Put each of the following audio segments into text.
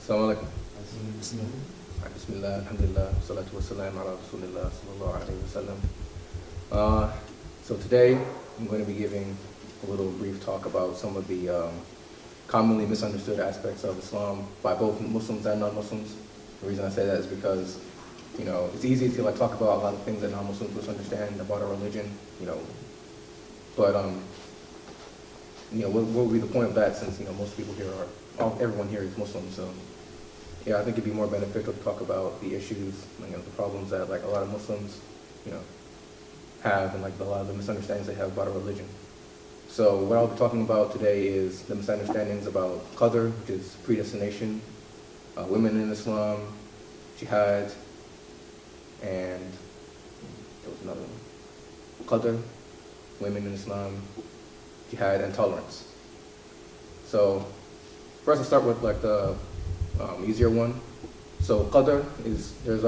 Assalamu alaikum. Bismillah, alhamdulillah, salatu wassalam ala rasulillah, sallallahu alayhi wa sallam. So today, I'm going to be giving a little brief talk about some of the commonly misunderstood aspects of Islam by both Muslims and non-Muslims. The reason I say that is because, it's easy to talk about a lot of things that non-Muslims misunderstand about our religion, but what would be the point of that since, most people here everyone here is Muslim, so yeah, I think it'd be more beneficial to talk about the issues, the problems that a lot of Muslims, have and a lot of the misunderstandings they have about our religion. So what I'll be talking about today is the misunderstandings about Qadr, which is predestination, women in Islam, Jihad, and there was another one. Qadr, women in Islam, Jihad, and tolerance. So first I'll start with the easier one. So Qadr is, there's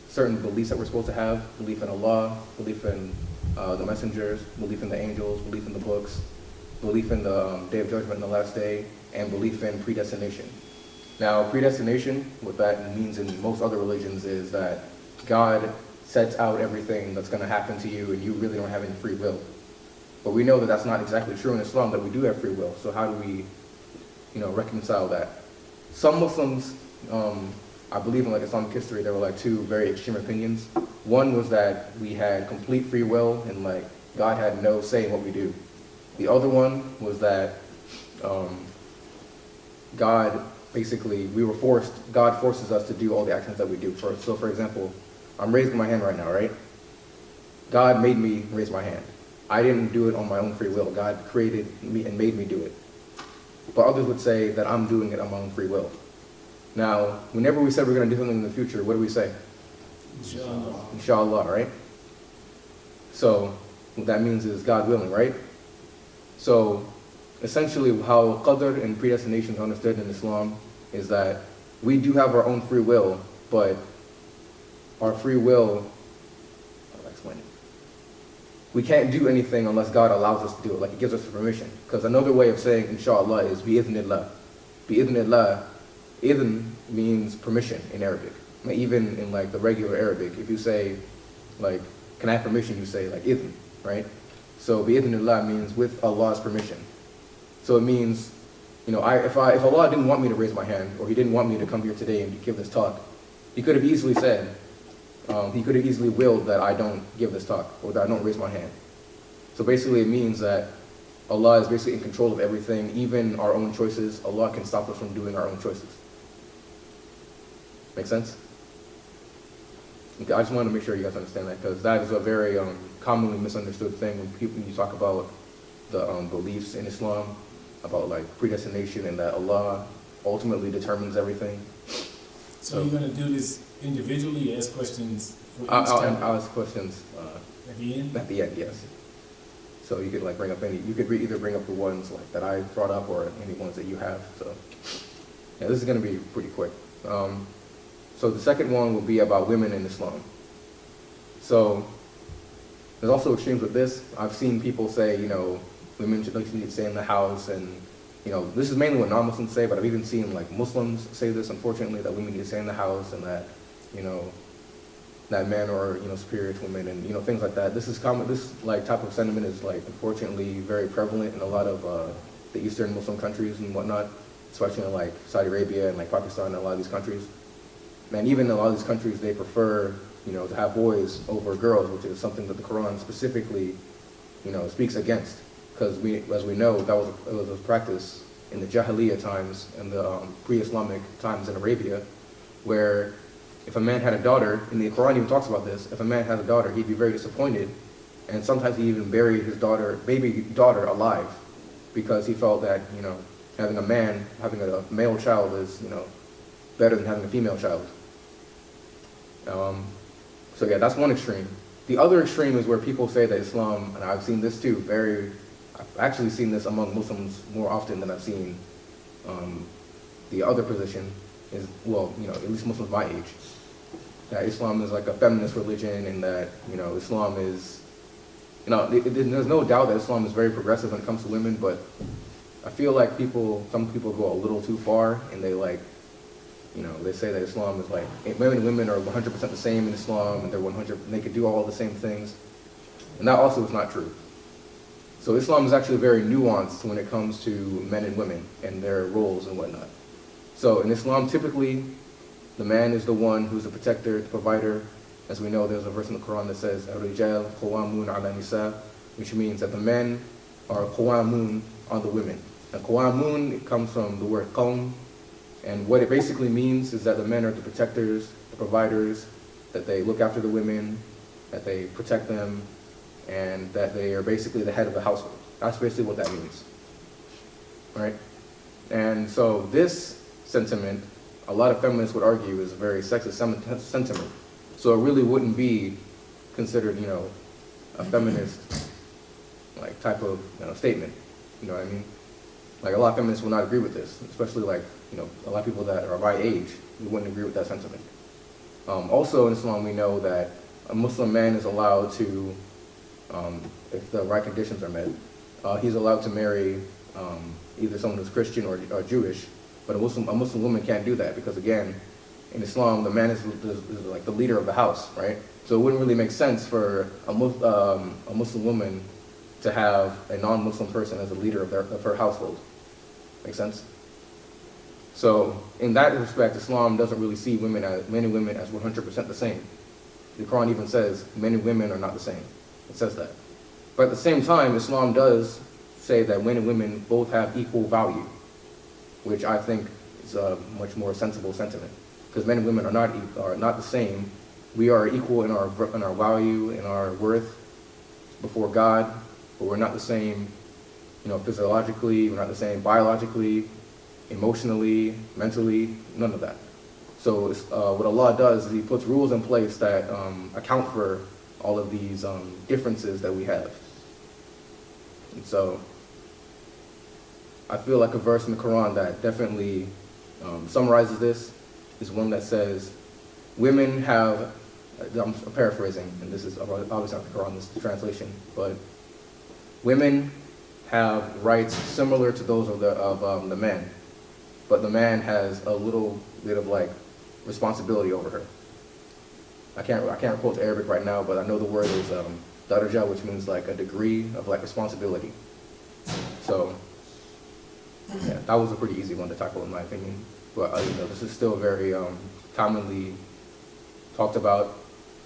certain beliefs that we're supposed to have: belief in Allah, belief in the messengers, belief in the angels, belief in the books, belief in the Day of Judgment and the Last Day, and belief in predestination. Now, predestination, what that means in most other religions is that God sets out everything that's going to happen to you and you really don't have any free will. But we know that that's not exactly true in Islam, that we do have free will. So how do we, reconcile that? Some Muslims, I believe in Islamic history, there were two very extreme opinions. One was that we had complete free will and God had no say in what we do. The other one was that God forces us to do all the actions that we do. So for example, I'm raising my hand right now, right? God made me raise my hand. I didn't do it on my own free will. God created me and made me do it. But others would say that I'm doing it on my own free will. Now, whenever we said we're going to do something in the future, what do we say? Inshallah. Inshallah, right? So what that means is God willing, right? So essentially how Qadr and predestination is understood in Islam is that we do have our own free will, but our free will, I'll explain it. We can't do anything unless God allows us to do it, He gives us the permission. Because another way of saying inshallah is bi'idhnillah. Bi'idhnillah, idhn means permission in Arabic. Even in the regular Arabic, if you say, can I have permission, you say idhn, right? So bi'idhnillah means with Allah's permission. So it means, if Allah didn't want me to raise my hand, or He didn't want me to come here today and give this talk, He could have easily said, He could have easily willed that I don't give this talk, or that I don't raise my hand. So basically it means that Allah is basically in control of everything, even our own choices. Allah can stop us from doing our own choices. Make sense? Okay, I just wanted to make sure you guys understand that, because that is a very commonly misunderstood thing when you talk about the beliefs in Islam, about predestination and that Allah ultimately determines everything. So you're going to do this individually, ask questions for each I'll ask questions at the end? at the end, yes. So you could bring up you could either bring up the ones that I brought up or any ones that you have. So yeah, this is going to be pretty quick. So the second one will be about women in Islam. So there's also extremes with this. I've seen people say, women should need to stay in the house, and this is mainly what non-Muslims say, but I've even seen Muslims say this, unfortunately, that women need to stay in the house, and that that men are superior to women, and things like that. This is common. This type of sentiment is unfortunately very prevalent in a lot of the Eastern Muslim countries and whatnot, especially in Saudi Arabia and Pakistan and a lot of these countries. And even in a lot of these countries, they prefer to have boys over girls, which is something that the Quran specifically speaks against. Because as we know, it was a practice in the Jahiliyyah times and the pre-Islamic times in Arabia, where if a man had a daughter, and the Quran even talks about this, if a man had a daughter, he'd be very disappointed, and sometimes he even buried his baby daughter alive, because he felt that having a male child is better than having a female child. So yeah, that's one extreme. The other extreme is where people say that Islam, and I've seen this too, I've actually seen this among Muslims more often than I've seen the other position is, at least Muslims my age, that Islam is a feminist religion, and that, Islam is, there's no doubt that Islam is very progressive when it comes to women, but I feel like some people go a little too far, and they they say that Islam is like, men and women are 100% the same in Islam, and they could do all the same things. And that also is not true. So Islam is actually very nuanced when it comes to men and women and their roles and whatnot. So in Islam, typically, the man is the one who's the protector, the provider. As we know, there's a verse in the Quran that says, "Ar-rijal qawamun ala nisa," which means that the men are qawamun on the women. And qawamun, it comes from the word qawm, and what it basically means is that the men are the protectors, the providers, that they look after the women, that they protect them, and that they are basically the head of the household. That's basically what that means, right? And so this sentiment, a lot of feminists would argue, is a very sexist sentiment. So it really wouldn't be considered, a feminist like type of statement. You know what I mean? Like a lot of feminists will not agree with this, especially like a lot of people that are my age, we wouldn't agree with that sentiment. Also in Islam, we know that a Muslim man is allowed to, if the right conditions are met, he's allowed to marry either someone who's Christian or Jewish, but a Muslim woman can't do that because, again, in Islam, the man is like the leader of the house, right? So it wouldn't really make sense for a Muslim woman to have a non-Muslim person as a leader of her household. Make sense? So in that respect, Islam doesn't really see men and women as 100% the same. The Quran even says men and women are not the same. It says that. But at the same time, Islam does say that men and women both have equal value, which I think is a much more sensible sentiment. Because men and women are not the same. We are equal in our value, in our worth before God, but we're not the same, physiologically. We're not the same biologically, emotionally, mentally, none of that. So what Allah does is He puts rules in place that account for all of these differences that we have. And so I feel like a verse in the Quran that definitely summarizes this is one that says, women have, I'm paraphrasing, and this is obviously not the Quran, this is the translation, but women have rights similar to those of the men, but the man has a little bit of like responsibility over her. I can't quote the Arabic right now, but I know the word is daraja, which means like a degree of like responsibility. So yeah, that was a pretty easy one to tackle in my opinion. But this is still very commonly talked about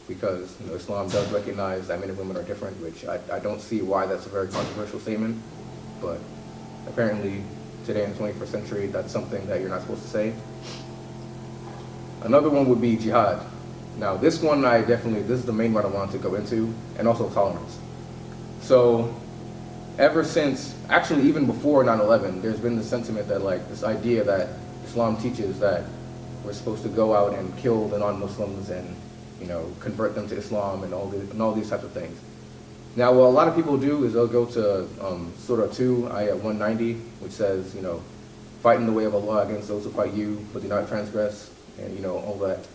because Islam does recognize that men and women are different, which I don't see why that's a very controversial statement. But apparently today in the 21st century, that's something that you're not supposed to say. Another one would be jihad. Now this one this is the main one I wanted to go into, and also tolerance. So ever since, actually even before 9/11, there's been this sentiment that like this idea that Islam teaches that we're supposed to go out and kill the non-Muslims and convert them to Islam and all these types of things. Now what a lot of people do is they'll go to Surah 2, Ayah 190, which says, fight in the way of Allah against those who fight you, but do not transgress, and all that.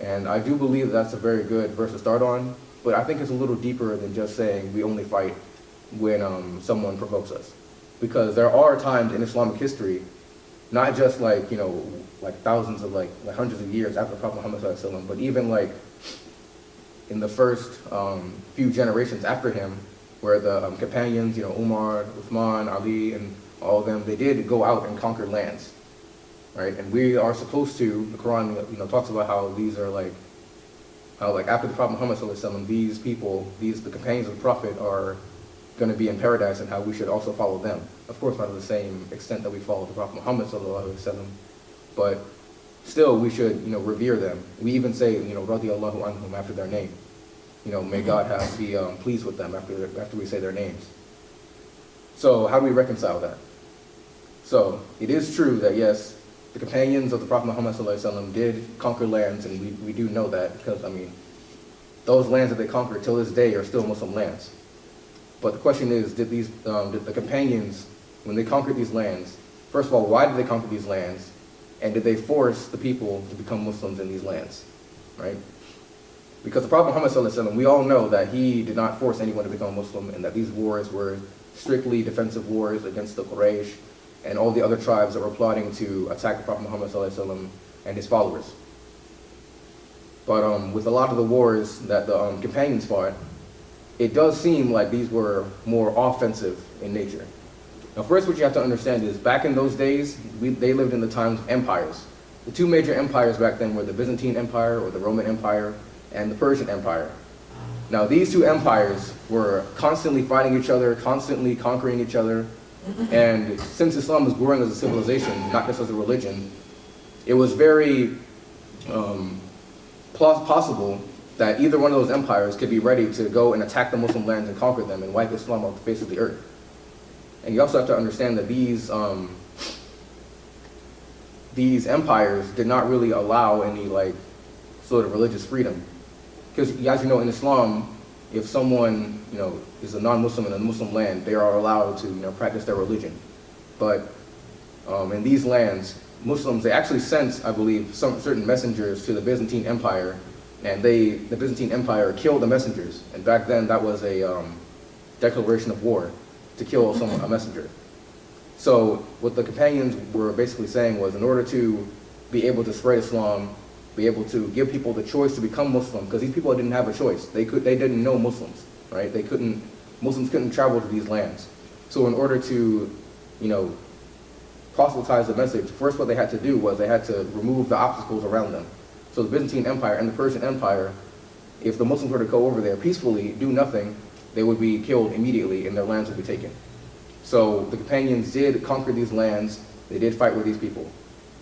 And I do believe that's a very good verse to start on, but I think it's a little deeper than just saying we only fight when someone provokes us. Because there are times in Islamic history, not just like, like thousands of like hundreds of years after Prophet Muhammad ﷺ, but even like in the first few generations after him, where the companions, Umar, Uthman, Ali, and all of them, they did go out and conquer lands, right? And we are supposed to, the Quran, talks about how these are like, after the Prophet Muhammad ﷺ, these people, the companions of the Prophet are going to be in paradise, and how we should also follow them. Of course, not to the same extent that we follow the Prophet Muhammad ﷺ, but still we should, revere them. We even say, radiyallahu anhum after their name. May God be pleased with them after we say their names. So how do we reconcile that? So it is true that yes, the companions of the Prophet Muhammad ﷺ did conquer lands, and we do know that because those lands that they conquered till this day are still Muslim lands. But the question is, did the companions, when they conquered these lands, first of all, why did they conquer these lands? And did they force the people to become Muslims in these lands, right? Because the Prophet Muhammad ﷺ, we all know that he did not force anyone to become Muslim, and that these wars were strictly defensive wars against the Quraysh and all the other tribes that were plotting to attack the Prophet Muhammad ﷺ and his followers. But with a lot of the wars that the companions fought, it does seem like these were more offensive in nature. Now, first, what you have to understand is back in those days, they lived in the times of empires. The two major empires back then were the Byzantine Empire, or the Roman Empire, and the Persian Empire. Now, these two empires were constantly fighting each other, constantly conquering each other, and since Islam was growing as a civilization, not just as a religion, it was very possible that either one of those empires could be ready to go and attack the Muslim lands and conquer them and wipe Islam off the face of the earth. And you also have to understand that these empires did not really allow any like sort of religious freedom. Because as you know, in Islam, if someone is a non-Muslim in a Muslim land, they are allowed to practice their religion. But in these lands, Muslims, they actually sent, I believe, some certain messengers to the Byzantine Empire, and the Byzantine Empire killed the messengers. And back then, that was a declaration of war to kill a messenger. So what the companions were basically saying was, in order to be able to spread Islam, be able to give people the choice to become Muslim, because these people didn't have a choice. They didn't know Muslims, right? Muslims couldn't travel to these lands. So in order to, proselytize the message, first what they had to do was they had to remove the obstacles around them. So the Byzantine Empire and the Persian Empire, if the Muslims were to go over there peacefully, do nothing, they would be killed immediately and their lands would be taken. So the companions did conquer these lands, they did fight with these people.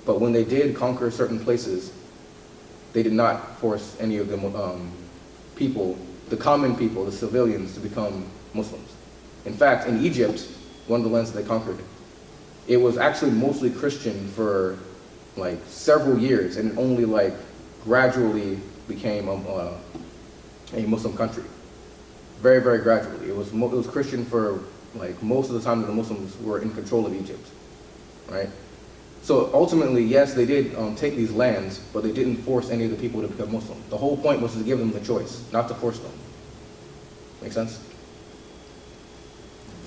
But when they did conquer certain places, they did not force any of the people, the common people, the civilians, to become Muslims. In fact, in Egypt, one of the lands that they conquered, it was actually mostly Christian for like several years, and it only like gradually became a Muslim country. Very, very gradually. It was Christian for like most of the time that the Muslims were in control of Egypt, right? So ultimately, yes, they did take these lands, but they didn't force any of the people to become Muslim. The whole point was to give them the choice, not to force them. Make sense?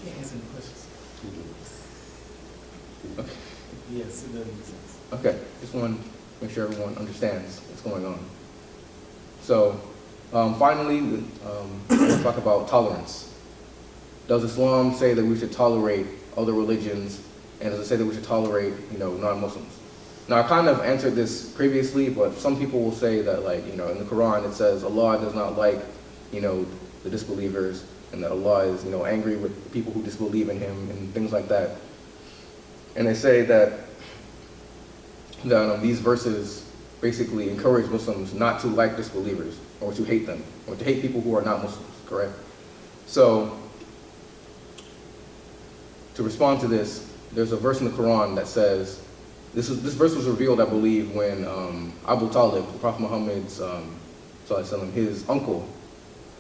I can't answer the questions. Okay. Yes, it does make sense. Okay, just want to make sure everyone understands what's going on. So, finally, let's talk about tolerance. Does Islam say that we should tolerate other religions, and does it say that we should tolerate, non-Muslims? Now, I kind of answered this previously, but some people will say that, like, in the Quran, it says Allah does not like, the disbelievers, and that Allah is, angry with people who disbelieve in Him, and things like that. And they say that these verses basically encourage Muslims not to like disbelievers, or to hate them, or to hate people who are not Muslims, correct? So, to respond to this, there's a verse in the Quran that says, this verse was revealed, I believe, when Abu Talib, the Prophet Muhammad's, his uncle,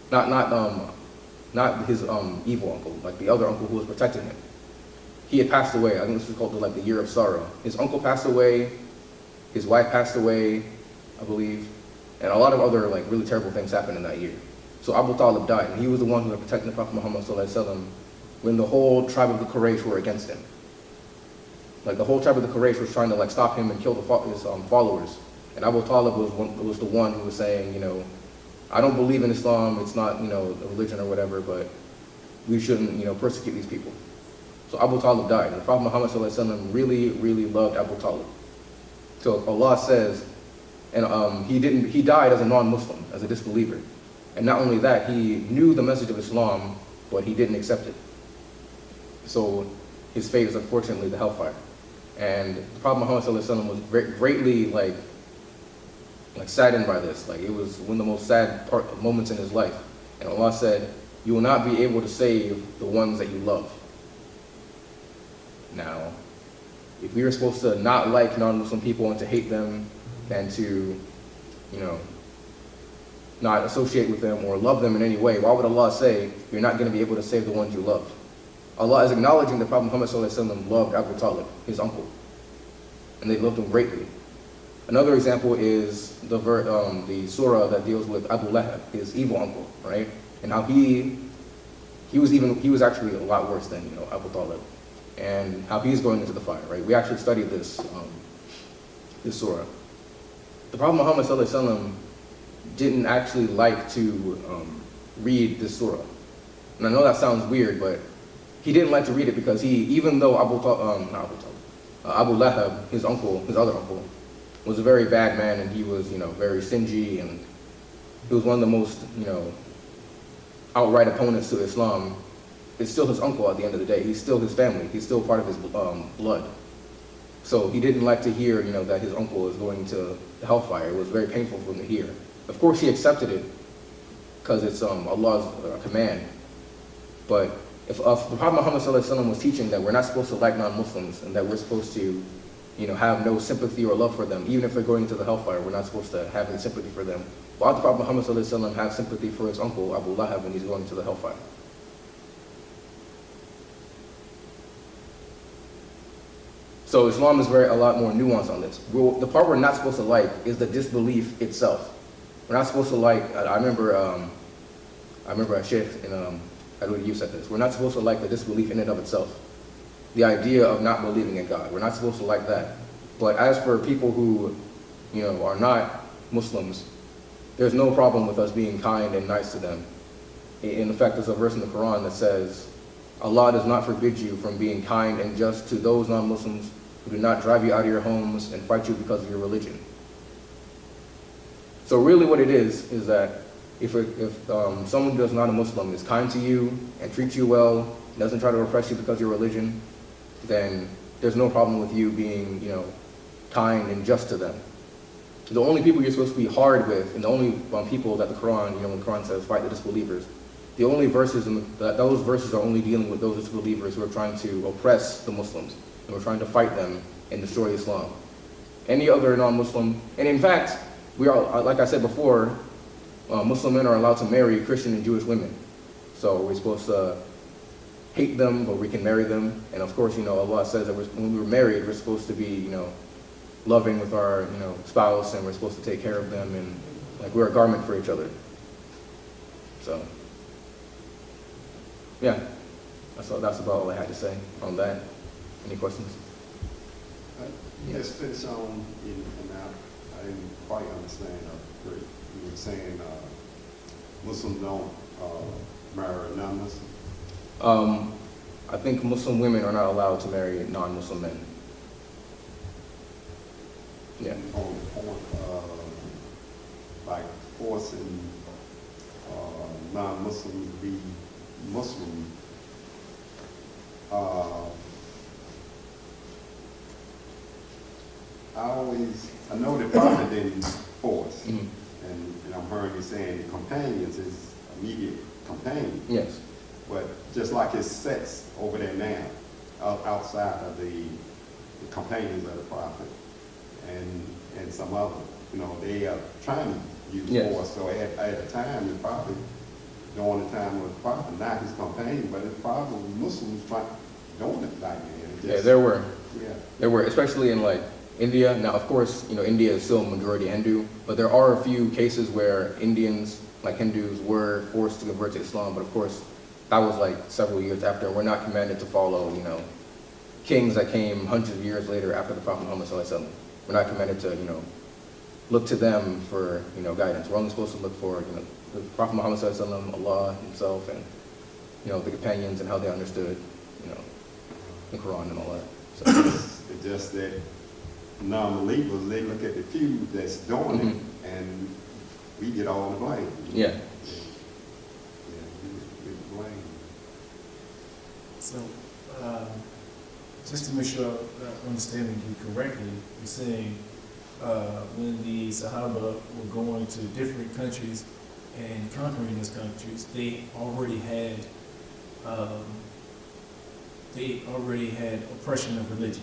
not his evil uncle, like the other uncle who was protecting him. He had passed away. I think this was called the year of sorrow. His uncle passed away, his wife passed away, I believe, and a lot of other really terrible things happened in that year. So Abu Talib died, and he was the one who was protecting the Prophet Muhammad when the whole tribe of the Quraysh were against him. Like the whole tribe of the Quraysh was trying to stop him and kill his followers. And Abu Talib was the one who was saying, I don't believe in Islam, it's not, a religion or whatever, but we shouldn't, persecute these people. So Abu Talib died, and the Prophet Muhammad really, really loved Abu Talib. So Allah says, and he died as a non-Muslim, as a disbeliever. And not only that, he knew the message of Islam, but he didn't accept it. So his fate is unfortunately the hellfire. And the Prophet Muhammad was greatly saddened by this. It was one of the most sad moments in his life. And Allah said, you will not be able to save the ones that you love. Now, if we are supposed to not like non-Muslim people and to hate them and to, not associate with them or love them in any way, why would Allah say you're not going to be able to save the ones you love? Allah is acknowledging that Prophet Muhammad loved Abu Talib, his uncle, and they loved him greatly. Another example is the surah that deals with Abu Lahab, his evil uncle, right? And how he was actually a lot worse than Abu Talib, and how he's going into the fire, right? We actually studied this surah. the Prophet Muhammad sallallahu alaihi wasallam didn't actually like to read this surah. And I know that sounds weird, but he didn't like to read it because even though Abu Lahab, his other uncle, was a very bad man, and he was, very stingy, and he was one of the most, outright opponents to Islam. It's still his uncle at the end of the day. He's still his family. He's still part of his blood. So he didn't like to hear, that his uncle is going to the hellfire. It was very painful for him to hear. Of course, he accepted it because it's Allah's command. But if the Prophet Muhammad sallallahu alaihi wasallam was teaching that we're not supposed to like non-Muslims and that we're supposed to, have no sympathy or love for them, even if they're going to the hellfire, we're not supposed to have any sympathy for them. Why did the Prophet Muhammad sallallahu alaihi wasallam have sympathy for his uncle Abu Lahab when he's going to the hellfire? So Islam is a lot more nuanced on this. The part we're not supposed to like is the disbelief itself. We're not supposed to like. I remember a sheikh in I don't know you said this. We're not supposed to like the disbelief in and of itself. The idea of not believing in God. We're not supposed to like that. But as for people who, are not Muslims, there's no problem with us being kind and nice to them. In fact, there's a verse in the Quran that says, Allah does not forbid you from being kind and just to those non-Muslims who do not drive you out of your homes and fight you because of your religion. So really what it is that if someone who's not a Muslim is kind to you and treats you well, doesn't try to oppress you because of your religion, then there's no problem with you being, kind and just to them. The only people you're supposed to be hard with, and the only people that the Quran, when the Quran says fight the disbelievers, the only verses, those verses are only dealing with those disbelievers who are trying to oppress the Muslims, and we're trying to fight them and destroy Islam. Any other non-Muslim, and in fact, we are, like I said before, Muslim men are allowed to marry Christian and Jewish women. So we're supposed to hate them, but we can marry them. And of course, Allah says that when we're married, we're supposed to be, loving with our, spouse, and we're supposed to take care of them, and like we're a garment for each other. So, yeah, that's about all I had to say on that. Any questions? Yes, finish on, and I didn't quite understand. You were saying Muslims don't marry non-Muslims? I think Muslim women are not allowed to marry non-Muslim men. Yeah. On the point like forcing non-Muslims to be Muslim, I know the Prophet didn't force, and I'm hearing you saying the companions, his immediate companions. Yes. But just like his sects over there now, outside of the companions of the Prophet, and some other, they are trying to use force. So at a time, the Prophet, during the time of the Prophet, not his companion, but it's probably Muslims doing it like that. Yeah, there were. Yeah. There were, especially in like India. Now, of course, India is still majority Hindu, but there are a few cases where Indians, like Hindus, were forced to convert to Islam. But of course, that was like several years after. We're not commanded to follow, kings that came hundreds of years later after the Prophet Muhammad sallallahu alaihi wasallam. We're not commanded to, look to them for, guidance. We're only supposed to look for, the Prophet Muhammad sallallahu alaihi wasallam, Allah himself, and, the companions and how they understood, the Quran and all that. So. It's just that non-believers, they look at the few that's doing it, and we get all the blame. Yeah. We blame. So, just to make sure I'm understanding you correctly, you're saying when the Sahaba were going to different countries and conquering those countries, they already had oppression of religion.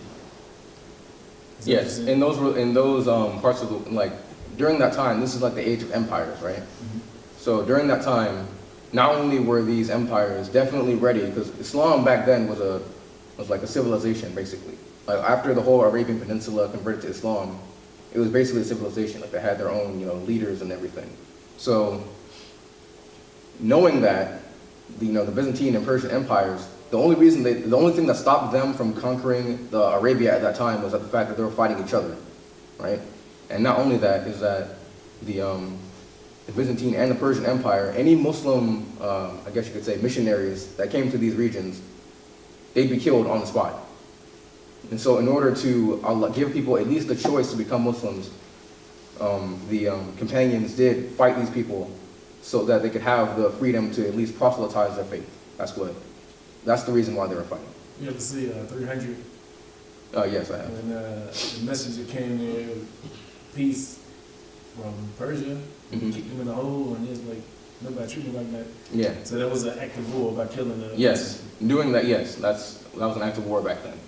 Yes, and those were in those parts of the during that time. This is like the age of empires, right? Mm-hmm. So during that time, not only were these empires definitely ready, because Islam back then was like a civilization basically. Like after the whole Arabian Peninsula converted to Islam, it was basically a civilization. Like they had their own leaders and everything. So knowing that the Byzantine and Persian empires, the only thing that stopped them from conquering the Arabia at that time was the fact that they were fighting each other, right? And not only that, is that the Byzantine and the Persian Empire, any Muslim, I guess you could say, missionaries that came to these regions, they'd be killed on the spot. And so in order to give people at least the choice to become Muslims, the companions did fight these people so that they could have the freedom to at least proselytize their faith. That's the reason why they were fighting. You have to see 300. Yes, I have. When the messenger came there, peace from Persia, Mhm. kicked him in the hole, and he was like, nobody treated him like that. Yeah. So that was an act of war by killing the Yes. Doing that, yes. That was an act of war back then.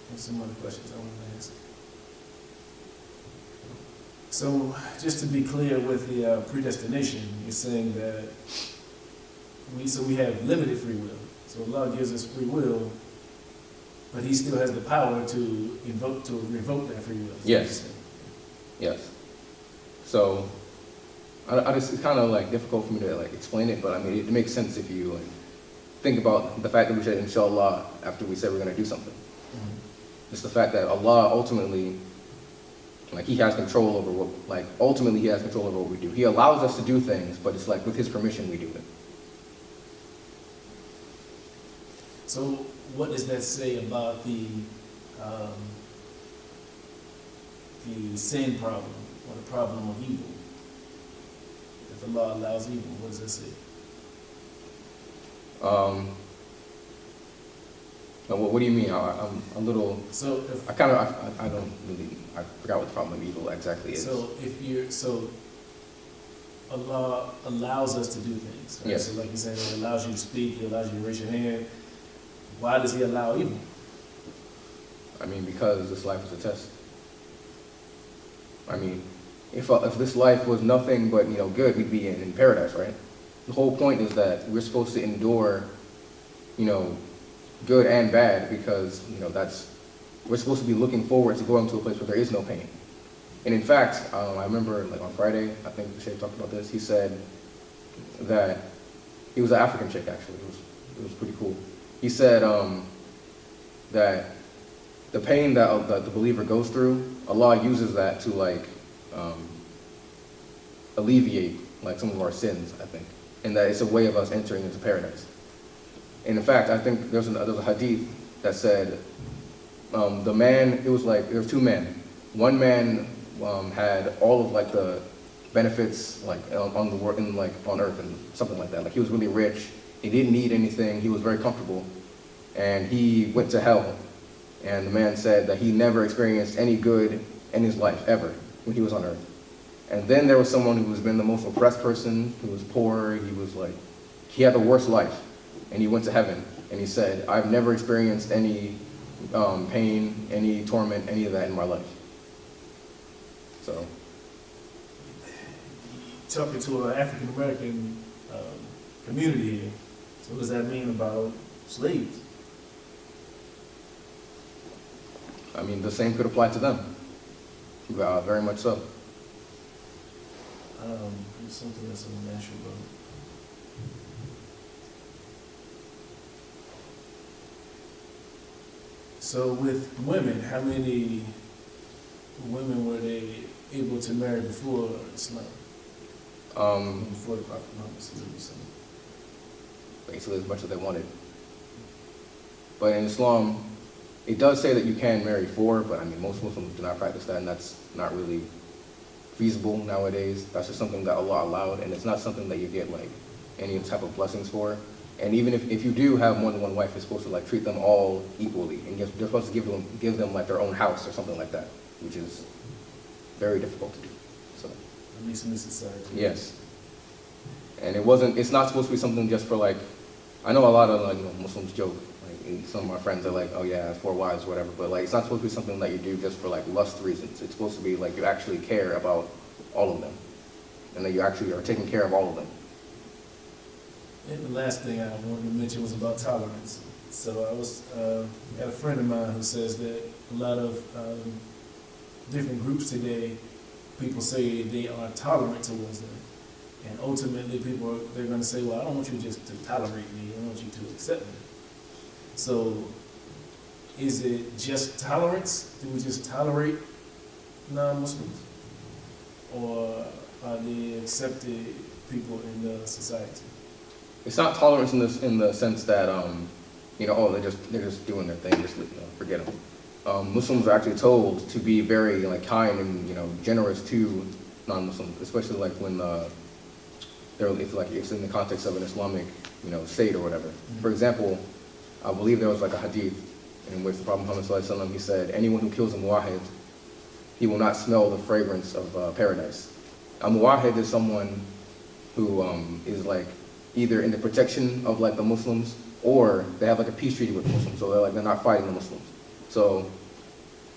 There's some other questions I want to ask. So, just to be clear with the predestination, you're saying that we have limited free will. So Allah gives us free will, but He still has the power to revoke that free will. Yes. Yes. So, it's kind of like difficult for me to like explain it, but I mean, it makes sense if you like think about the fact that we said inshallah after we said we're going to do something. Mhm. It's the fact that Allah ultimately, like He has control over ultimately He has control over what we do. He allows us to do things, but it's like with His permission we do it. So, what does that say about the sin problem or the problem of evil? If Allah allows evil, what does that say? What do you mean? I'm a little. So if I don't really. I forgot what the problem of evil exactly is. so Allah allows us to do things. Right? Yes. So like you said, He allows you to speak, He allows you to raise your hand. Why does He allow evil? I mean, because this life is a test. I mean, if this life was nothing but good, we'd be in paradise, right? The whole point is that we're supposed to endure, good and bad, because we're supposed to be looking forward to going to a place where there is no pain. And in fact, I remember like on Friday, I think the Sheikh talked about this. He said that he was an African chick actually. It was pretty cool. He said that the pain that the believer goes through, Allah uses that to alleviate some of our sins, I think, and that it's a way of us entering into paradise. And in fact, I think there's a hadith that said there was two men. One man had all of the benefits on earth and something like that. Like he was really rich, he didn't need anything, he was very comfortable, and he went to hell. And the man said that he never experienced any good in his life ever when he was on earth. And then there was someone who was been the most oppressed person, who was poor, he had the worst life, and he went to heaven, and he said, I've never experienced any pain, any torment, any of that in my life. So. Talking to an African American community here, so what does that mean about slaves? I mean, the same could apply to them. Very much so. There's something that's unnatural about it. So with women, how many women were they able to marry before Islam? Before the Prophet Muhammad sallallahu alaihi wasallam? Basically as much as they wanted. But in Islam, it does say that you can marry four, but I mean, most Muslims do not practice that, and that's not really feasible nowadays. That's just something that Allah allowed, and it's not something that you get any type of blessings for. And even if you do have more than one wife, you're supposed to treat them all equally, and you're supposed to give them their own house or something like that, which is very difficult to do. So. At least in this society. Yes. And it's not supposed to be something just for I know a lot of Muslims joke, some of my friends are oh yeah, I have 4 wives, whatever, but it's not supposed to be something that you do just for lust reasons. It's supposed to be you actually care about all of them, and that you actually are taking care of all of them. And the last thing I wanted to mention was about tolerance. So I had a friend of mine who says that a lot of different groups today, people say they are tolerant towards them. And ultimately they're going to say, well, I don't want you just to tolerate me, I want you to accept me. So is it just tolerance? Do we just tolerate non-Muslims? Or are they accepted people in the society? It's not tolerance in the sense that oh, they're just doing their thing, just forget them. Muslims are actually told to be very like kind and generous to non-Muslims, especially like when it's in the context of an Islamic state or whatever. Mm-hmm. For example, I believe there was like a hadith in which the Prophet Muhammad sallallahu alaihi wasallam, he said, anyone who kills a muwahid, he will not smell the fragrance of paradise. A muwahid is someone who is like either in the protection of like the Muslims, or they have like a peace treaty with the Muslims, so they're not fighting the Muslims. So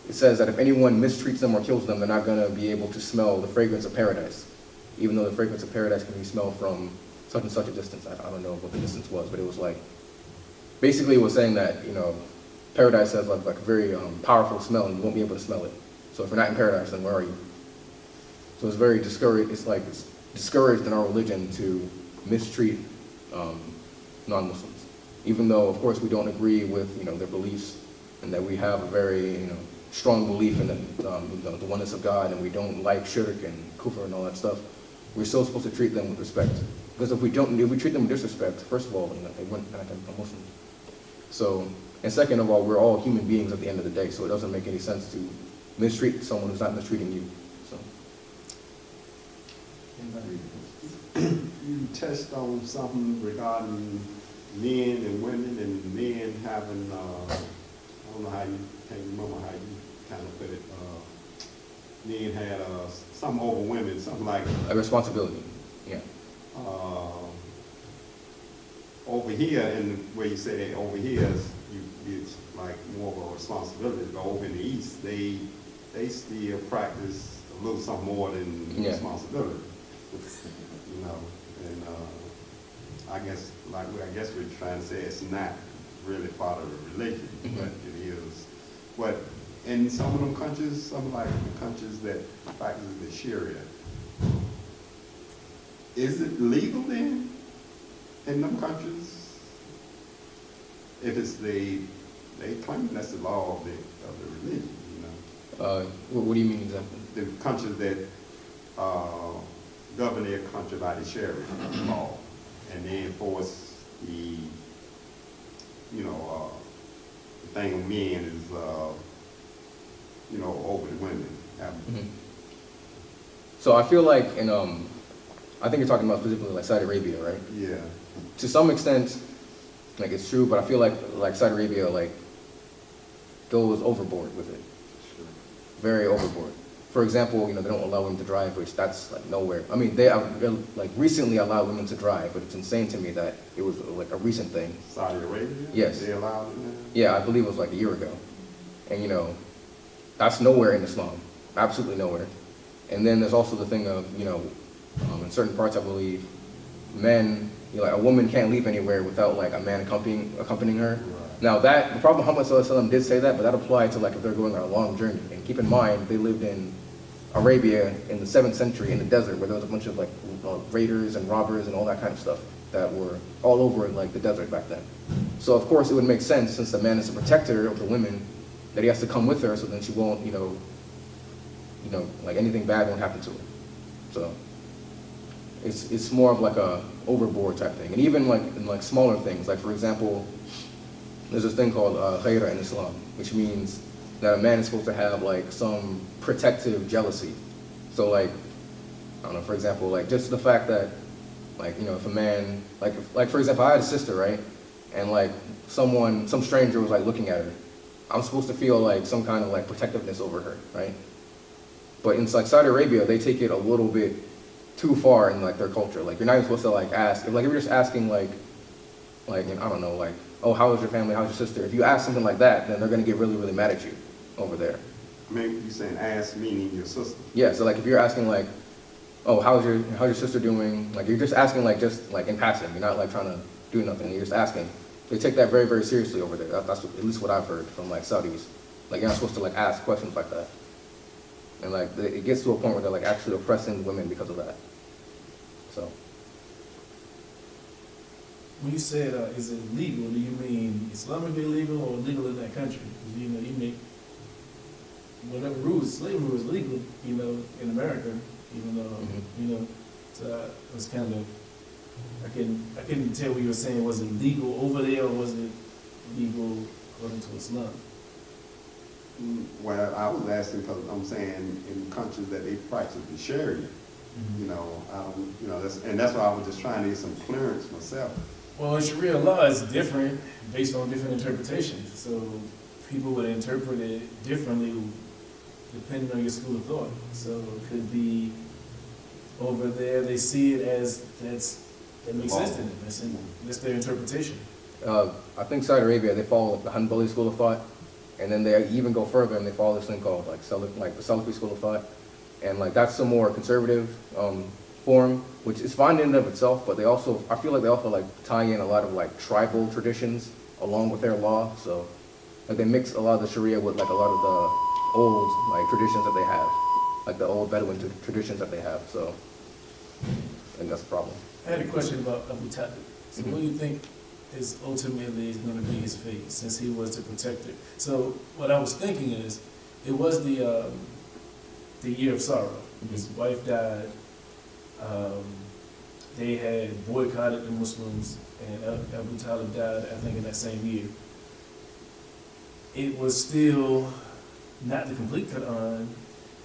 it says that if anyone mistreats them or kills them, they're not going to be able to smell the fragrance of paradise, even though the fragrance of paradise can be smelled from such and such a distance. I don't know what the distance was, but it was like, basically it was saying that, paradise has like a very powerful smell and you won't be able to smell it. So if you're not in paradise, then where are you? So it's very discouraged, it's discouraged in our religion to mistreat non-Muslims, even though of course we don't agree with their beliefs, and that we have a very strong belief in the oneness of God, and we don't like shirk and kufr and all that stuff. We're still supposed to treat them with respect, because if we treat them with disrespect, first of all, they wouldn't become Muslims. So, and second of all, we're all human beings at the end of the day, so it doesn't make any sense to mistreat someone who's not mistreating you. So. You touched on something regarding men and women, and men having, I don't know how you, can't remember how you kind of put it, men had something over women, something like A responsibility, yeah. Over here, and where you say that over here, it's like more of a responsibility, but over in the East, they still practice a little something more than responsibility. And I guess we're trying to say it's not really part of the religion, but it is. But in some of them countries, some like the countries that practice the Sharia, is it legal then in them countries? If it's they claim that's the law of the religion, What do you mean exactly? The countries that govern their country by the Sharia law, and they enforce the thing of men is over the women. So I feel like I think you're talking about specifically like Saudi Arabia, right? Yeah. To some extent, like it's true, but I feel like Saudi Arabia like goes overboard with it. Sure. Very overboard. For example, they don't allow women to drive, which that's like nowhere. I mean, they like recently allowed women to drive, but it's insane to me that it was like a recent thing. Saudi Arabia? Yes. They allowed it now? Yeah, I believe it was like a year ago. And that's nowhere in Islam. Absolutely nowhere. And then there's also the thing of, in certain parts I believe, men, like a woman can't leave anywhere without like a man accompanying her. Right. Now the Prophet Muhammad sallallahu alaihi wasallam did say that, but that applied to like if they're going on a long journey. And keep in mind, they lived in Arabia in the 7th century in the desert, where there was a bunch of like raiders and robbers and all that kind of stuff that were all over like the desert back then. So of course it would make sense, since the man is a protector of the women, that he has to come with her, so then she won't, like anything bad won't happen to her. So it's more of like a overboard type thing. And even like in like smaller things, like for example, there's this thing called ghayra in Islam, which means that a man is supposed to have like some protective jealousy. So like, I don't know, for example, like just the fact that like, if a man, like for example, I had a sister, right? And like some stranger was like looking at her. I'm supposed to feel like some kind of like protectiveness over her, right? But in like Saudi Arabia, they take it a little bit too far in like their culture. Like you're not even supposed to like ask, if you're just asking like I don't know, like, oh, how is your family, how's your sister? If you ask something like that, then they're gonna get really, really mad at you over there. Maybe you saying ask meaning your sister. Yeah, so like if you're asking like, oh, how's your sister doing? Like you're just asking like just like in passing. You're not like trying to do nothing. You're just asking. They take that very, very seriously over there. That's at least what I've heard from like Saudis. Like you're not supposed to like ask questions like that. And like it gets to a point where they're like actually oppressing women because of that. So. when you said, is it legal, do you mean Islamically legal or legal in that country? 'Cause, you know, you make whatever rules, slavery was legal, you know, in America, even though, you know, so I was kind of, I couldn't tell what you were saying. Was it legal over there or was it legal according to Islam? Well, I was asking because I'm saying in countries that they practice the Sharia, you know, I don't, you know, that's why I was just trying to get some clearance myself. Well, Sharia law is different based on different interpretations. So people would interpret it differently depending on your school of thought. So it could be over there, they see it as that makes sense to them. That's their interpretation. I think Saudi Arabia, they follow the Hanbali school of thought, and then they even go further and they follow this thing called like the Salafi school of thought, and like that's a more conservative form, which is fine in and of itself. But they also, I feel like they also like tie in a lot of like tribal traditions along with their law. So like they mix a lot of the Sharia with like a lot of the old like traditions that they have, like the old Bedouin traditions that they have. So I think that's a problem. I had a question about Abu Talib. So what do you think is ultimately going to be his fate, since he was the protector? So what I was thinking is, it was the year of sorrow. His wife died. They had boycotted the Muslims, and Abu Talib died, I think, in that same year. It was still not the complete Quran,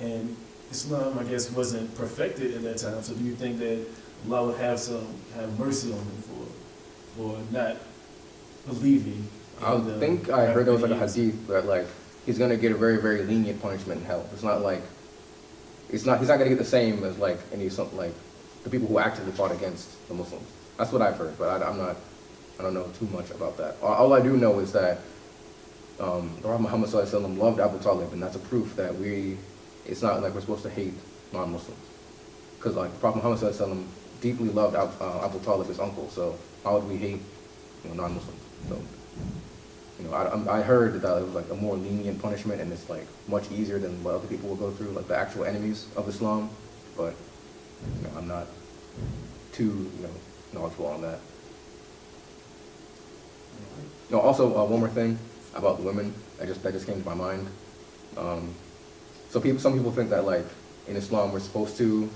and Islam, I guess, wasn't perfected at that time. So do you think that Allah would have mercy on him for not believing? I think I heard there was like a hadith that like he's gonna get a very, very lenient punishment in hell. It's not like he's not gonna get the same as like like the people who actively fought against the Muslims. That's what I've heard, but I don't know too much about that. All I do know is that the Prophet Muhammad ﷺ loved Abu Talib, and that's a proof that it's not like we're supposed to hate non-Muslims, because like the Prophet Muhammad ﷺ deeply loved Abu Talib, his uncle. So how would we hate non-Muslims? So I heard that it was like a more lenient punishment, and it's like much easier than what other people will go through, like the actual enemies of Islam. But I'm not too knowledgeable on that. No, also one more thing about the women that just came to my mind. Some people think that like in Islam we're supposed to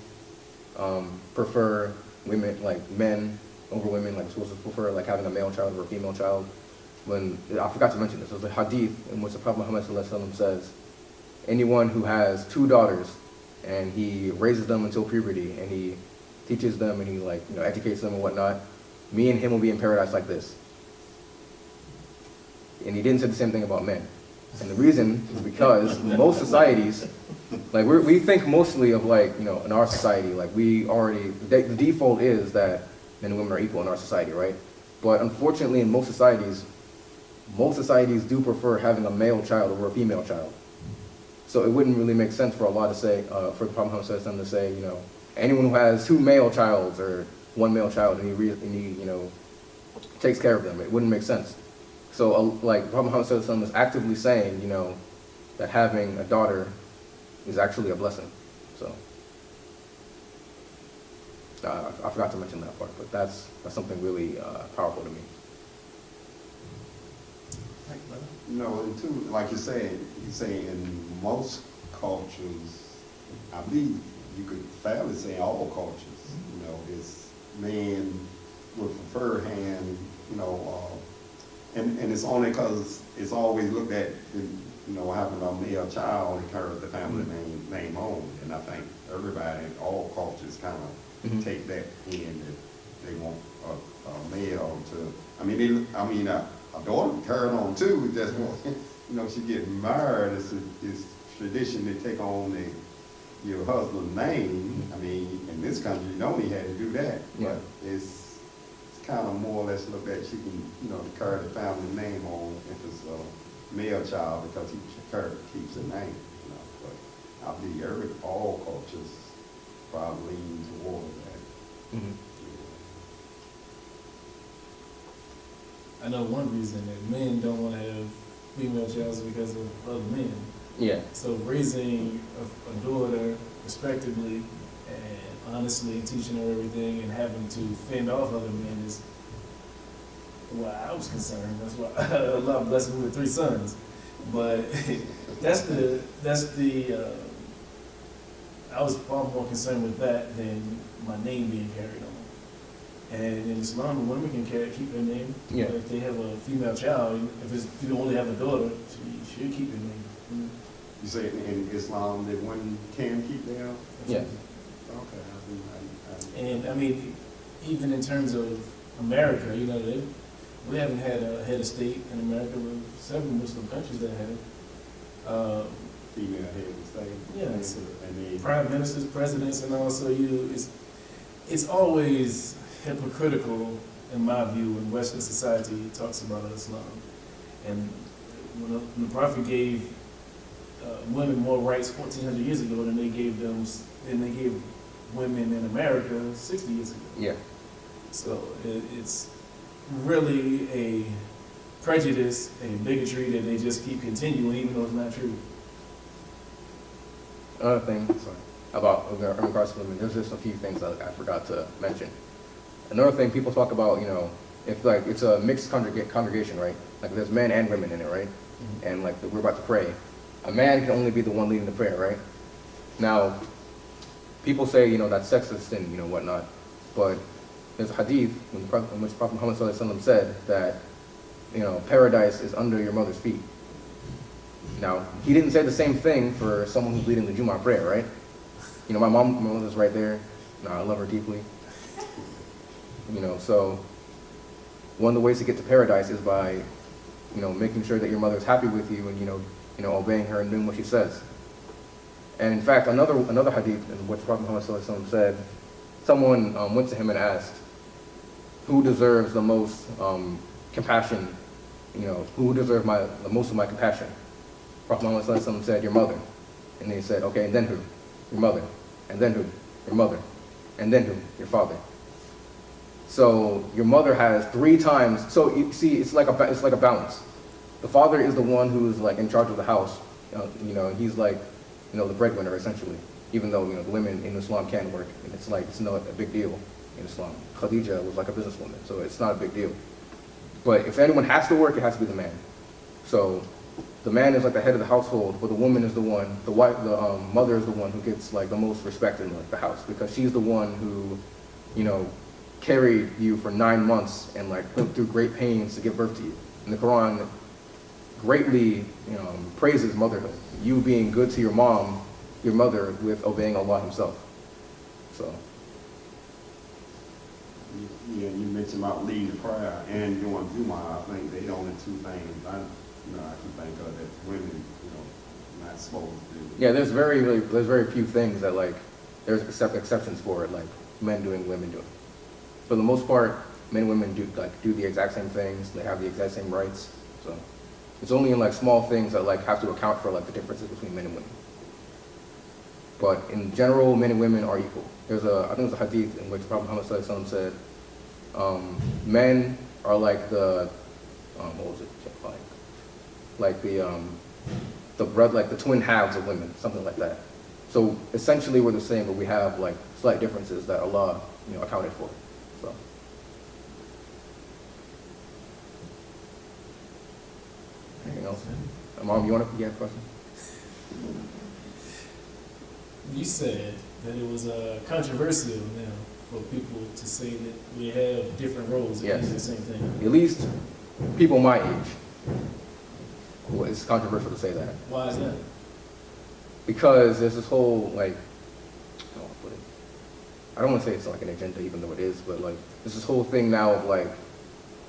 prefer women, like men over women, like we're supposed to prefer like having a male child over a female child. When I forgot to mention this, there's a hadith in which the Prophet Muhammad ﷺ says, anyone who has 2 daughters and he raises them until puberty and he teaches them and he educates them and whatnot, me and him will be in paradise like this. And he didn't say the same thing about men. And the reason is because most societies, like we think mostly of in our society, like the default is that men and women are equal in our society, right? But unfortunately in most societies do prefer having a male child over a female child. So it wouldn't really make sense for Allah to say, for the Prophet Muhammad to say, anyone who has 2 male childs or 1 male child and he takes care of them. It wouldn't make sense. So like Prophet Muhammad is actively saying, that having a daughter is actually a blessing. So I forgot to mention that part, but that's something really powerful to me. And too, like you say in most cultures, I believe you could fairly say all cultures, it's man would prefer hand, and it's only because it's always looked at, having a male child and carry the family name on, and I think everybody, all cultures kind of take that in that they want a male to, a daughter carry on too, just she get married, it's tradition to take on your husband's name. In this country you know he had to do that, but it's kind of more or less looked at she can, carry the family name on if it's a male child because he keeps the name, but I believe all cultures probably lean toward that. Mm-hmm. I know one reason that men don't want to have female childs because of other men. Yeah. So raising a daughter respectively and honestly teaching her everything and having to fend off other men why I was concerned. That's why Allah blessed me with 3 sons. But I was far more concerned with that than my name being carried on. And in Islam, women can keep their name. Yeah. If they have a female child, if you only have a daughter, she should keep your name. You say in Islam that one can keep their? Yeah. Okay. And I mean, even in terms of America, you know, we haven't had a head of state in America. With several Muslim countries that have. Female head of state. Yes. And they, Prime ministers, presidents, and also it's always hypocritical, in my view, when Western society talks about Islam. And when the Prophet gave women more rights 1,400 years ago than they gave women in America 60 years ago. Yeah. So it's really a prejudice, a bigotry that they just keep continuing, even though it's not true. Another thing about regards to women, there's just a few things that I forgot to mention. Another thing people talk about, you know, if like it's a mixed congregation, right? Like there's men and women in it, right? Mm-hmm. And like we're about to pray. A man can only be the one leading the prayer, right? Now, people say, you know, that's sexist and, you know, whatnot. But there's a hadith in which Prophet Muhammad ﷺ said that, you know, paradise is under your mother's feet. Now, he didn't say the same thing for someone who's leading the Jummah prayer, right? You know, my mother's right there. No, I love her deeply. You know, so one of the ways to get to paradise is by, you know, making sure that your mother's happy with you and, you know, obeying her and doing what she says. And in fact, another hadith in which Prophet Muhammad ﷺ said, someone went to him and asked, who deserves the most compassion? You know, who deserves the most of my compassion? Prophet Muhammad ﷺ said, your mother. And they said, okay, and then who? Your mother. And then who? Your mother. And then who? Your father. So your mother has 3 times. So you see, it's like a balance. The father is the one who's like in charge of the house. You know, he's like, you know, the breadwinner essentially. Even though, you know, the women in Islam can work, and it's not a big deal in Islam. Khadija was like a businesswoman, so it's not a big deal. But if anyone has to work, it has to be the man. So the man is like the head of the household, but the woman is the one, the mother is the one who gets like the most respect in like the house, because she's the one who, you know, carried you for 9 months and like went through great pains to give birth to you. And the Quran greatly, you know, praises motherhood. You being good to your mother, with obeying Allah Himself. So. Yeah, you mentioned about leading the prayer and doing Jummah. I think they the only 2 things I can think of that women, you know, not supposed to do. Yeah, there's very few things that like there's exceptions for it, like men doing, women doing. For the most part, men and women do the exact same things. They have the exact same rights. So it's only in like small things that like have to account for like the differences between men and women. But in general, men and women are equal. I think there's a hadith in which Prophet Muhammad ﷺ said, men are like the, what was it? Like the twin halves of women, something like that. So essentially we're the same, but we have like slight differences that Allah, you know, accounted for. So. Anything else? Mom, you have a question? You said that it was controversial now for people to say that we have different roles and Yes. do the same thing. At least people my age. Well, it's controversial to say that. Why is that? Because there's this whole, like, I don't want to say it's like an agenda, even though it is, but like, there's this whole thing now of like,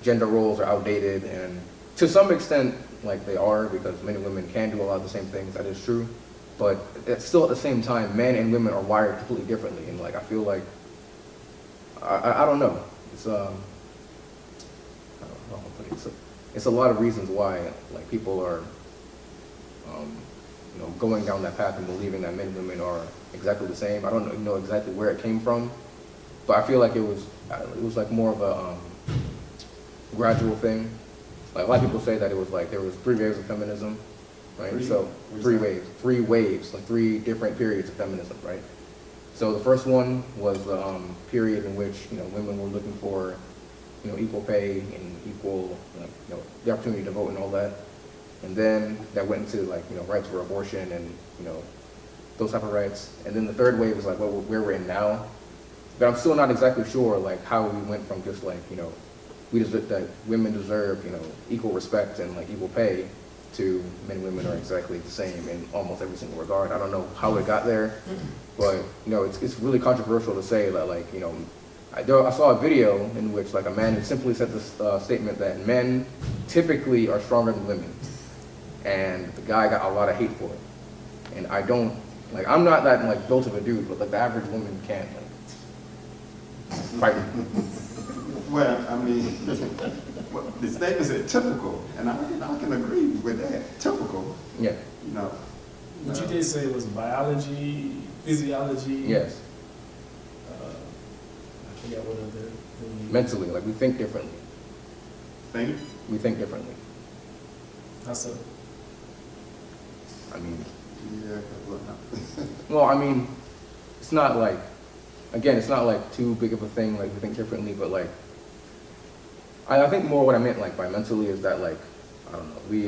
gender roles are outdated, and to some extent, like they are, because men and women can do a lot of the same things, that is true. But it's still at the same time, men and women are wired completely differently, and like, I feel like, I don't know. It's, I don't know, but it's a lot of reasons why like people are, you know, going down that path and believing that men and women are exactly the same. I don't know exactly where it came from, but I feel like it was like more of a gradual thing. Like a lot of people say that it was like there was 3 waves of feminism, right? So 3 waves, like 3 different periods of feminism, right? So the first one was the period in which, you know, women were looking for equal pay and equal, like, the opportunity to vote and all that. And then that went into like, rights for abortion and, those type of rights. And then the third wave is like where we're in now. But I'm still not exactly sure like how we went from just like, we deserve that women deserve, equal respect and like equal pay to men and women are exactly the same in almost every single regard. I don't know how it got there, but it's really controversial to say that like, I saw a video in which like a man simply said this statement that men typically are stronger than women. And the guy got a lot of hate for it. And I don't, like, I'm not that like built of a dude, but like the average woman can't like fight. Well, I mean, the statement said typical, and I can agree with that, typical, Yeah, What you did say was biology, physiology. yes. I forgot what other. Mentally, like we think differently. Think? We think differently. How so? I mean, Yeah, well, I mean, it's not like, again, it's not like too big of a thing, like we think differently, but like, I think more what I meant like by mentally is that like, I don't know, we,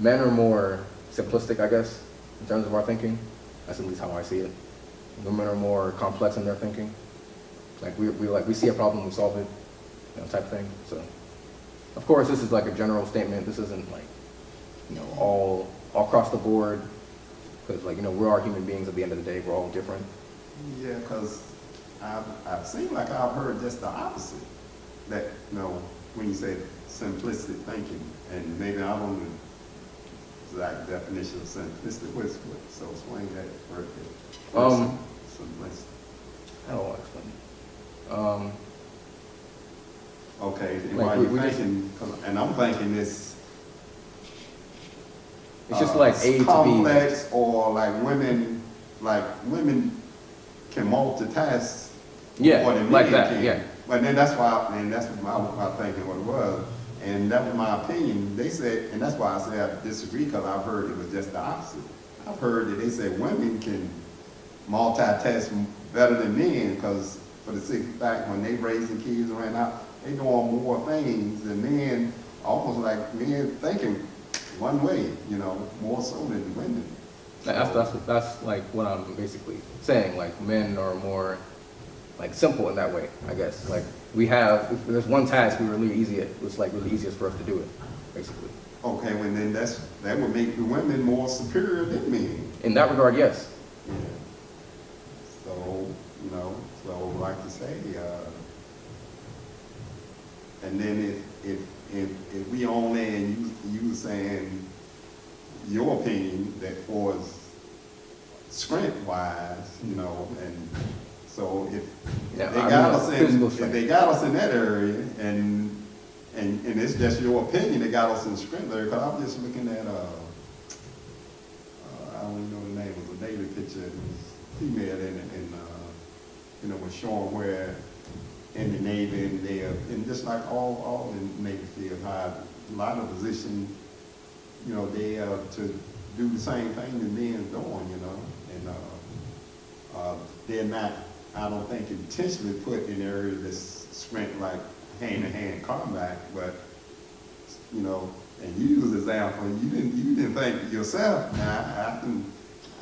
men are more simplistic, I guess, in terms of our thinking. That's at least how I see it. Women are more complex in their thinking. Like we see a problem, we solve it, type of thing. So, of course, this is like a general statement. This isn't like, all across the board, because like, we are human beings at the end of the day. We're all different. Yeah, because I've seen like I've heard just the opposite. That, when you say simplistic thinking, and maybe I don't know the exact definition of simplistic, so explain that word. Simplistic. How do I explain it? Okay, and Like, while we you're just- thinking, and I'm thinking It's just like A to B. complex, or like women can multitask Yeah, more than like men that, can. yeah. But then that's my thinking what it was, and that was my opinion. They said, and that's why I said I disagree, because I've heard it was just the opposite. I've heard that they said women can multitask better than men, because for the simple fact when they raising kids right now, they doing more things than men, almost like men thinking one way, more so than women. That's like what I'm basically saying. Like men are more like simple in that way, I guess. Like if there's one task we were really easy at, it's like really easiest for us to do it, basically. Okay, well then that would make the women more superior than men. In that regard, yes. Yeah. So, so like you say, and then if we only, and you saying your opinion that was strength-wise, and so if Yeah, they I got mean, us physical if strength. they got us in that area, and it's just your opinion that got us in the strength area, because I'm just looking at I don't even know the name of the Navy picture. It was female and was showing where in the Navy and just like all in the Navy field, how a lot of positions, they to do the same thing that men's doing, and they're not, I don't think, intentionally put in areas that's strength like hand-to-hand combat, but and you use the example, you didn't think yourself. Now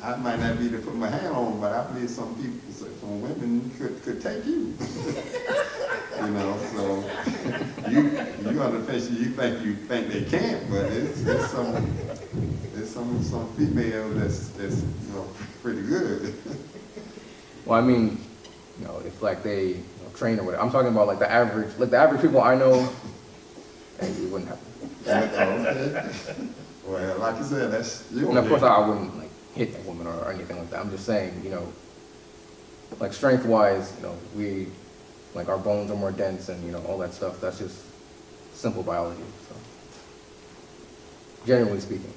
I might not be able to put my hand on, but I believe some women could take you. So you on the fence, you think they can't, but there's some female that's pretty good. Well, I mean, if like they train or whatever. I'm talking about like the average people I know. Hey, it wouldn't happen. Okay. Well, like you said, that's your And of course, opinion. I wouldn't like hit a woman or anything like that. I'm just saying, like strength-wise, we like our bones are more dense and all that stuff. That's just simple biology. So, generally speaking,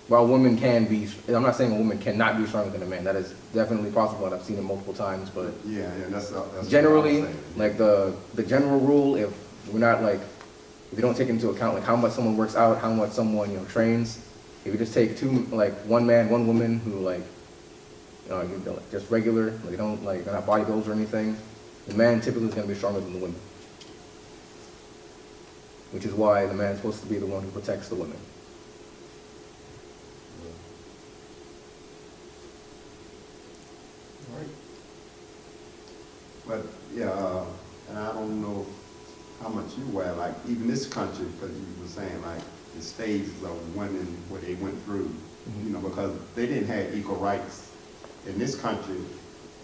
while women can be, I'm not saying a woman cannot be stronger than a man. That is definitely possible, and I've seen it multiple times. But Yeah, that's generally, what I'm saying. like the general rule, if we're not like, if you don't take into account like how much someone works out, how much someone trains, if you just take one man, one woman who like just regular, like they don't like they're not bodybuilders or anything, the man typically is gonna be stronger than the women. which is why the man's supposed to be the one who protects the women. All right. But, yeah, and I don't know how much you wear, like, even this country, because you were saying, like, the stages of women, what they went through, you know, because they didn't have equal rights in this country,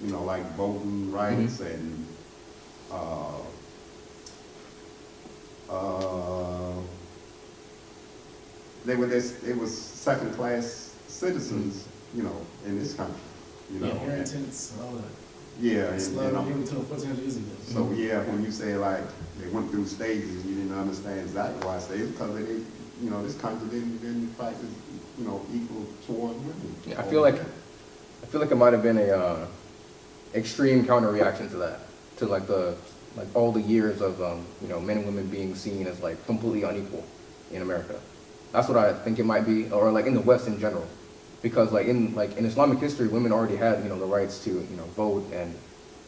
you know, like voting rights and, they was second-class citizens, you know, in this country, you know. Yeah, inheritance, all that. Yeah, and, Slavery given to them 1,400 years ago. so, yeah, when you say like, they went through stages, you didn't understand exactly why stages, because they, you know, this country didn't practice, you know, equal toward women. Yeah, I feel like it might have been a extreme counter reaction to that, to like all the years of you know, men and women being seen as like completely unequal in America. That's what I think it might be, or like in the West in general, because like in Islamic history, women already had, you know, the rights to, you know, vote, and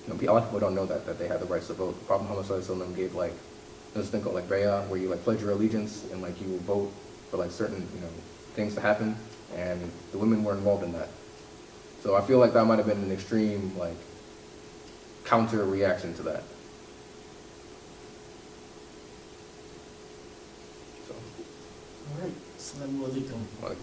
you know, a lot of people don't know that they had the rights to vote. The Prophet Muhammad Sallallahu Alaihi Wasallam gave like this thing called like bay'ah, where you like pledge your allegiance and like you vote for like certain, you know, things to happen, and the women were involved in that. So I feel like that might have been an extreme like counter reaction to that. So, All right. Assalamu alaikum. like,